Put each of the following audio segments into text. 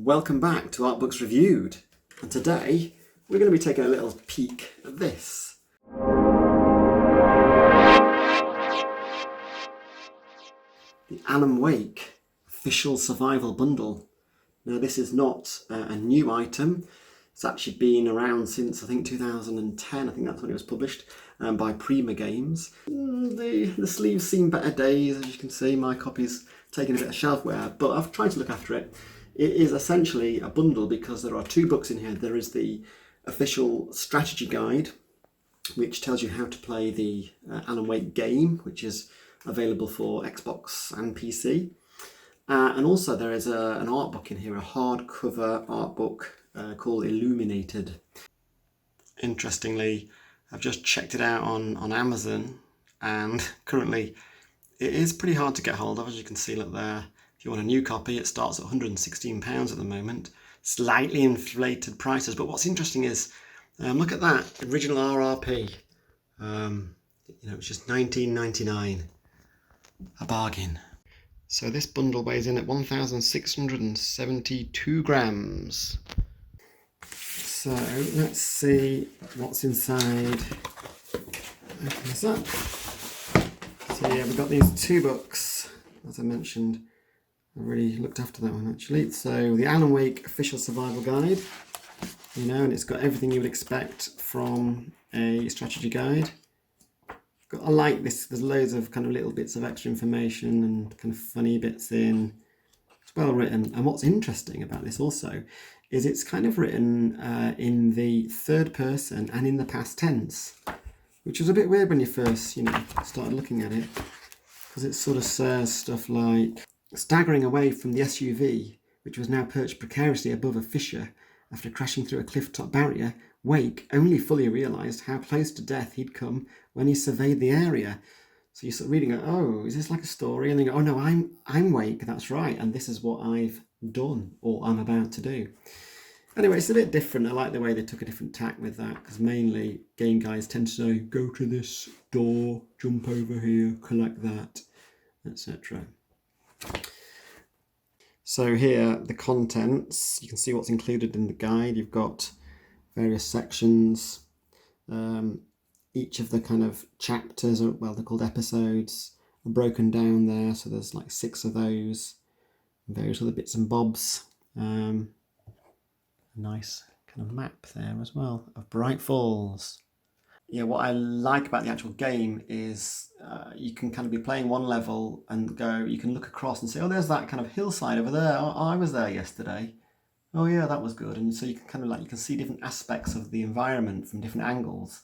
Welcome back to Art Books Reviewed, and today we're going to be taking a little peek at this. The Alan Wake Official Survival Bundle. Now this is not a new item. It's actually been around since I think 2010, I think that's when it was published by Prima Games. The sleeves seen better days, as you can see. My copy's taken a bit of shelf wear, but I've tried to look after it. It is essentially a bundle because there are two books in here. There is the official strategy guide, which tells you how to play the Alan Wake game, which is available for Xbox and PC. And also there is an art book in here, a hardcover art book called Illuminated. Interestingly, I've just checked it out on Amazon, and currently it is pretty hard to get hold of, as you can see. Look there. If you want a new copy, it starts at £116 at the moment. Slightly inflated prices, but what's interesting is, look at that, original RRP. It's just £19.99, a bargain. So this bundle weighs in at 1,672 grams. So let's see what's inside. Open this up. So yeah, we've got these two books, as I mentioned. I really looked after that one actually. So the Alan Wake Official Survival Guide, and it's got everything you would expect from a strategy guide. I like this. There's loads of kind of little bits of extra information and kind of funny bits in. It's well written. And what's interesting about this also is it's kind of written in the third person and in the past tense, which was a bit weird when you first, started looking at it, because it sort of says stuff like, staggering away from the SUV, which was now perched precariously above a fissure after crashing through a cliff-top barrier, Wake only fully realised how close to death he'd come when he surveyed the area. So you're sort of reading it, oh, is this like a story? And then you go, oh no, I'm Wake, that's right, and this is what I've done, or I'm about to do. Anyway, it's a bit different. I like the way they took a different tack with that, because mainly game guys tend to say, go to this door, jump over here, collect that, etc. So here, the contents, you can see what's included in the guide. You've got various sections. Each of the kind of chapters, they're called episodes, are broken down there. So there's like 6 of those, and various other bits and bobs. A nice kind of map there as well of Bright Falls. Yeah, what I like about the actual game is you can kind of be playing one level and you can look across and say, oh, there's that kind of hillside over there. Oh, I was there yesterday. Oh yeah, that was good. And so you can you can see different aspects of the environment from different angles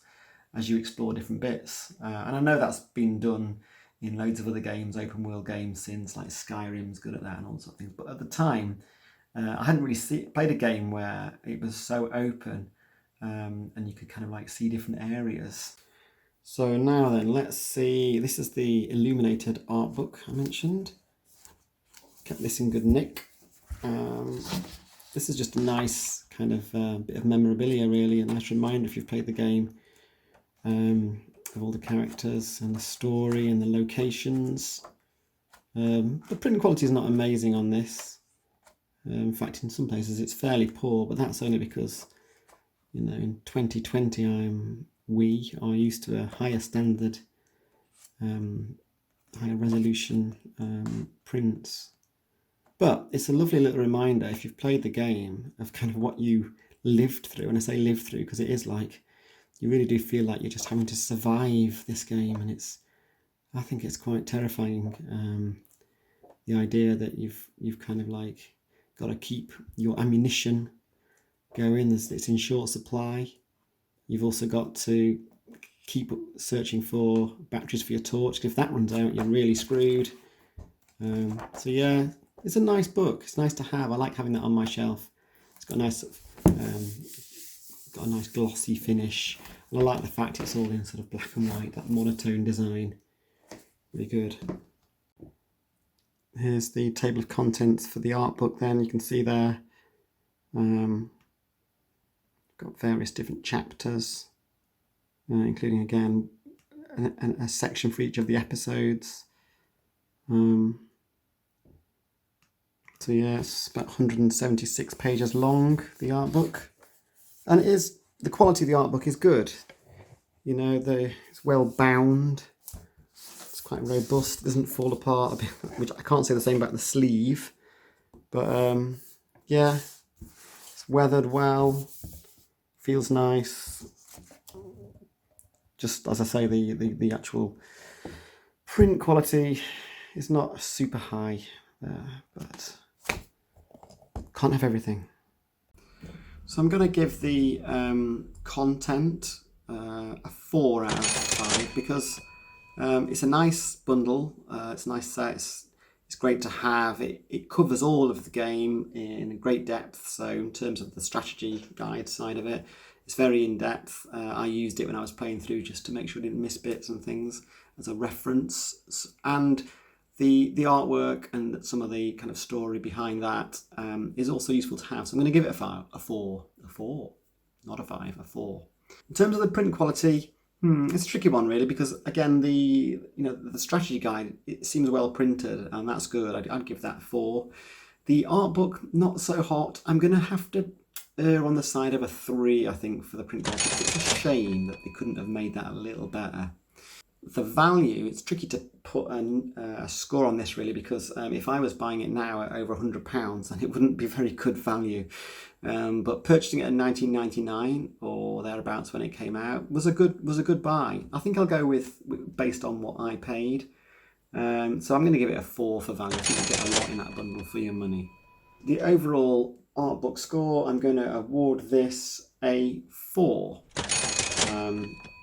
as you explore different bits. And I know that's been done in loads of other games, open world games since, like Skyrim's good at that and all sorts of things. But at the time, I hadn't really played a game where it was so open. And you could kind of see different areas. So now then, let's see. This is the Illuminated Art Book I mentioned. Kept this in good nick. This is just a nice kind of bit of memorabilia, really, a nice reminder if you've played the game of all the characters and the story and the locations. The print quality is not amazing on this. In fact, in some places it's fairly poor, but that's only because in 2020 we are used to a higher standard, higher resolution prints. But it's a lovely little reminder, if you've played the game, of kind of what you lived through. And I say lived through because it is like, you really do feel like you're just having to survive this game. And I think it's quite terrifying, the idea that you've kind of got to keep your ammunition going. It's in short supply. You've also got to keep searching for batteries for your torch, because if that runs out, you're really screwed. So yeah, it's a nice book. It's nice to have. I like having that on my shelf. It's got a nice glossy finish, and I like the fact it's all in sort of black and white, that monotone design. Really good. Here's the table of contents for the art book. Then you can see there. Got various different chapters, including again a section for each of the episodes. So yeah, it's about 176 pages long, the art book. And the quality of the art book is good. You know, it's well bound. It's quite robust, it doesn't fall apart a bit, which I can't say the same about the sleeve. But yeah, it's weathered well, feels nice. Just as I say, the actual print quality is not super high there, but can't have everything. So I'm going to give the content a 4 out of 5 because it's a nice bundle. It's a nice set. It's great to have. It covers all of the game in great depth. So in terms of the strategy guide side of it, it's very in depth. I used it when I was playing through just to make sure I didn't miss bits and things as a reference. And the artwork and some of the kind of story behind that is also useful to have. So I'm going to give it a 4, not a 5, a 4. In terms of the print quality, it's a tricky one really because again the strategy guide, it seems well printed and that's good. I'd give that 4. The art book, not so hot. I'm going to have to err on the side of a 3, I think, for the print quality. It's a shame that they couldn't have made that a little better. The value, it's tricky to put a score on this really because if I was buying it now at over £100 then it wouldn't be very good value. But purchasing it in 1999 or thereabouts when it came out was a good buy. I think I'll go with based on what I paid. So I'm going to give it a 4 for value. I think you get a lot in that bundle for your money. The overall art book score, I'm going to award this a 4.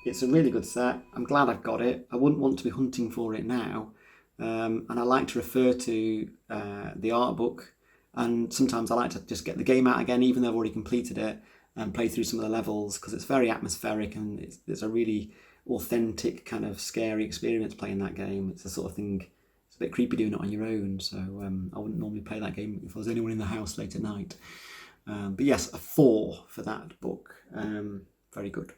It's a really good set. I'm glad I've got it. I wouldn't want to be hunting for it now. And I like to refer to the art book. And sometimes I like to just get the game out again, even though I've already completed it, and play through some of the levels because it's very atmospheric and it's a really authentic kind of scary experience playing that game. It's the sort of thing, it's a bit creepy doing it on your own. So I wouldn't normally play that game if there was anyone in the house late at night. But yes, a 4 for that book. Very good.